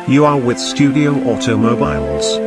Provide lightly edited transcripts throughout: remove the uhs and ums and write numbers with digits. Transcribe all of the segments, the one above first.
You are with Studio Automobiles.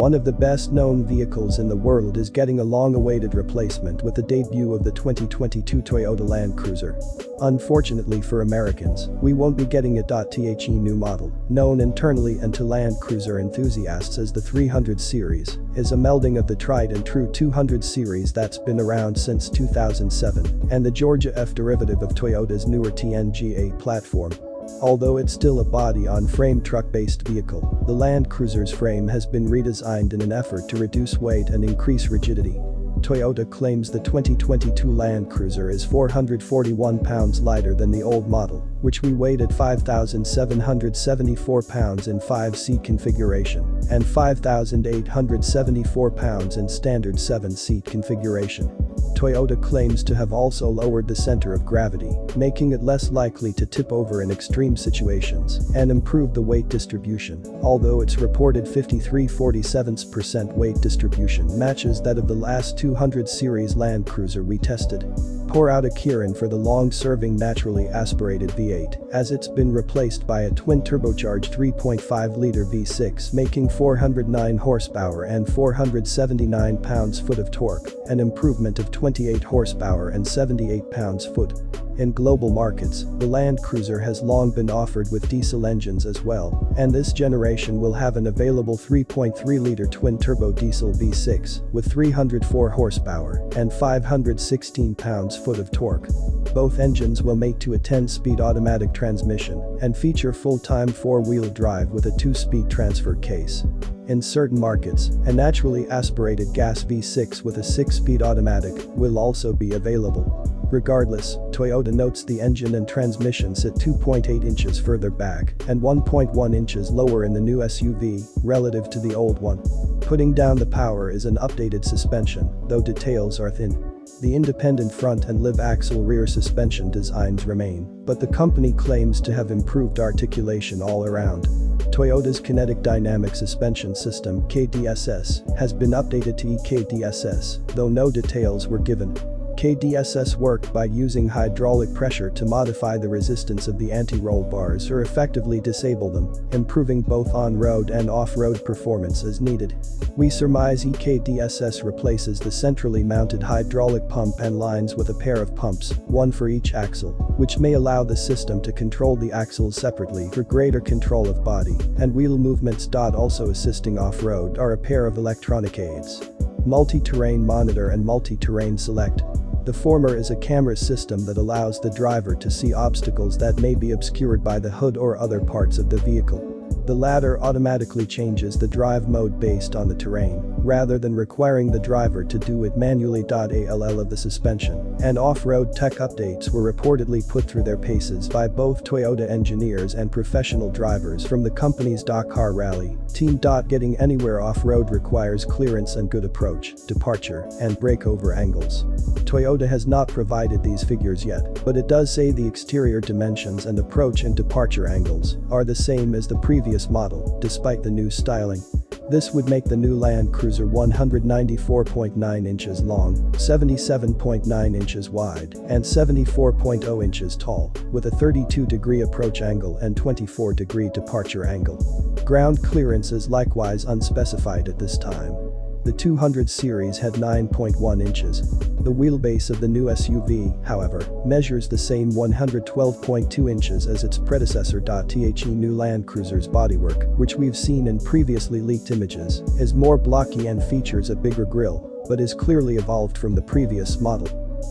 One of the best-known vehicles in the world is getting a long-awaited replacement with the debut of the 2022 Toyota Land Cruiser. Unfortunately for Americans, we won't be getting a .The new model, known internally and to Land Cruiser enthusiasts as the 300 series, is a melding of the tried and true 200 series that's been around since 2007 and the Georgia F derivative of Toyota's newer TNGA platform. Although it's still a body-on-frame truck-based vehicle, the Land Cruiser's frame has been redesigned in an effort to reduce weight and increase rigidity. Toyota claims the 2022 Land Cruiser is 441 pounds lighter than the old model, which we weighed at 5,774 pounds in 5-seat configuration and 5,874 pounds in standard 7-seat configuration. Toyota claims to have also lowered the center of gravity, making it less likely to tip over in extreme situations, and improved the weight distribution, although its reported 53/47% weight distribution matches that of the last 200 series Land Cruiser we tested. Pour out a Kirin for the long-serving naturally aspirated V8, as it's been replaced by a twin-turbocharged 3.5-liter V6 making 409 horsepower and 479 pounds-foot of torque, an improvement of 28 horsepower and 78 pounds-foot. In global markets, the Land Cruiser has long been offered with diesel engines as well, and this generation will have an available 3.3-liter twin-turbo diesel V6 with 304 horsepower and 516 pounds-foot of torque. Both engines will mate to a 10-speed automatic transmission and feature full-time 4-wheel drive with a 2-speed transfer case. In certain markets, a naturally aspirated gas V6 with a 6-speed automatic will also be available. Regardless, Toyota notes the engine and transmission sit 2.8 inches further back and 1.1 inches lower in the new SUV relative to the old one. Putting down the power is an updated suspension, though details are thin. The independent front and live-axle rear suspension designs remain, but the company claims to have improved articulation all around. Toyota's Kinetic Dynamic Suspension System (KDSS) has been updated to EKDSS, though no details were given. KDSS worked by using hydraulic pressure to modify the resistance of the anti-roll bars or effectively disable them, improving both on-road and off-road performance as needed. We surmise EKDSS replaces the centrally mounted hydraulic pump and lines with a pair of pumps, one for each axle, which may allow the system to control the axles separately for greater control of body and wheel movements. Also assisting off-road are a pair of electronic aids: Multi-Terrain Monitor and Multi-Terrain Select. The former is a camera system that allows the driver to see obstacles that may be obscured by the hood or other parts of the vehicle. The latter automatically changes the drive mode based on the terrain, rather than requiring the driver to do it manually. ALL of the suspension and off-road tech updates were reportedly put through their paces by both Toyota engineers and professional drivers from the company's Dakar Rally team. Getting anywhere off-road requires clearance and good approach, departure, and breakover angles. Toyota has not provided these figures yet, but it does say the exterior dimensions and approach and departure angles are the same as the previous model, despite the new styling. This would make the new Land Cruiser 194.9 inches long, 77.9 inches wide, and 74.0 inches tall, with a 32-degree approach angle and 24-degree departure angle. Ground clearance is likewise unspecified at this time. The 200 series had 9.1 inches. The wheelbase of the new SUV, however, measures the same 112.2 inches as its predecessor. The new Land Cruiser's bodywork, which we've seen in previously leaked images, is more blocky and features a bigger grille, but is clearly evolved from the previous model.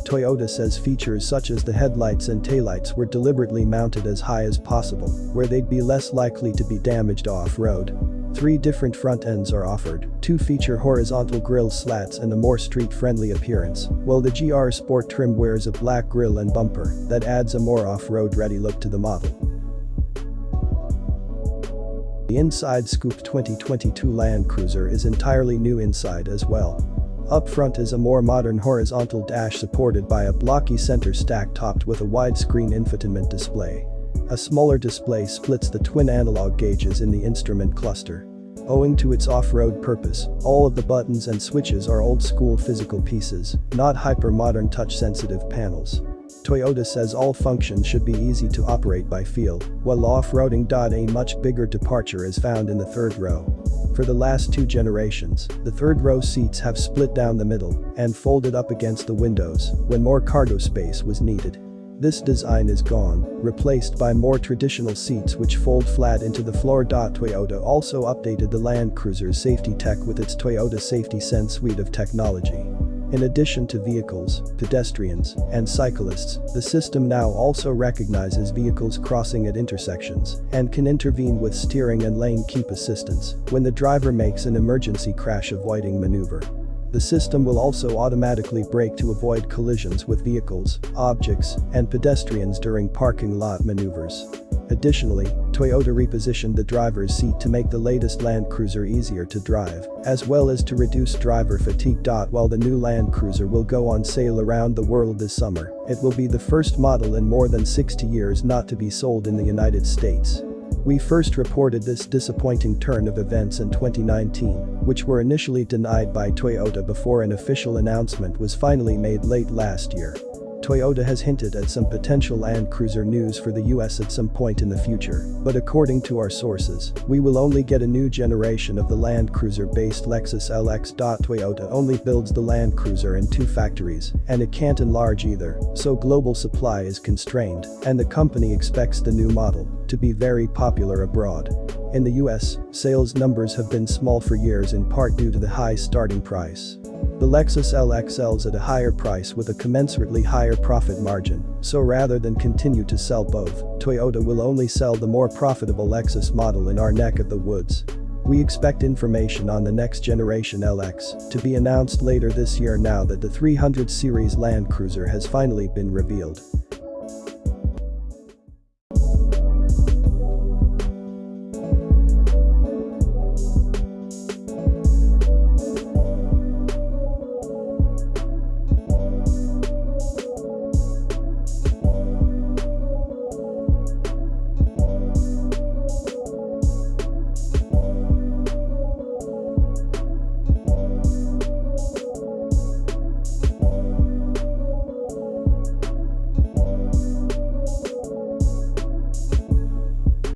Toyota says features such as the headlights and taillights were deliberately mounted as high as possible, where they'd be less likely to be damaged off-road. 3 different front ends are offered, 2 feature horizontal grille slats and a more street-friendly appearance, while the GR Sport trim wears a black grille and bumper that adds a more off-road ready look to the model. The inside scoop 2022 Land Cruiser is entirely new inside as well. Up front is a more modern horizontal dash supported by a blocky center stack topped with a widescreen infotainment display. A smaller display splits the twin analog gauges in the instrument cluster. Owing to its off-road purpose, all of the buttons and switches are old-school physical pieces, not hyper-modern touch-sensitive panels. Toyota says all functions should be easy to operate by feel, while off-roading. A much bigger departure is found in the third row. For the last 2 generations, the third row seats have split down the middle and folded up against the windows when more cargo space was needed. This design is gone, replaced by more traditional seats which fold flat into the floor. Toyota also updated the Land Cruiser's safety tech with its Toyota Safety Sense suite of technology. In addition to vehicles, pedestrians, and cyclists, the system now also recognizes vehicles crossing at intersections and can intervene with steering and lane keep assistance when the driver makes an emergency crash avoiding maneuver. The system will also automatically brake to avoid collisions with vehicles, objects, and pedestrians during parking lot maneuvers. Additionally, Toyota repositioned the driver's seat to make the latest Land Cruiser easier to drive, as well as to reduce driver fatigue. While the new Land Cruiser will go on sale around the world this summer, it will be the first model in more than 60 years not to be sold in the United States. We first reported this disappointing turn of events in 2019, which were initially denied by Toyota before an official announcement was finally made late last year. Toyota has hinted at some potential Land Cruiser news for the US at some point in the future, but according to our sources, we will only get a new generation of the Land Cruiser-based Lexus LX. Toyota only builds the Land Cruiser in 2 factories, and it can't enlarge either, so global supply is constrained, and the company expects the new model to be very popular abroad. In the US, sales numbers have been small for years in part due to the high starting price. The Lexus LX sells at a higher price with a commensurately higher profit margin, so rather than continue to sell both, Toyota will only sell the more profitable Lexus model in our neck of the woods. We expect information on the next generation LX to be announced later this year now that the 300 series Land Cruiser has finally been revealed.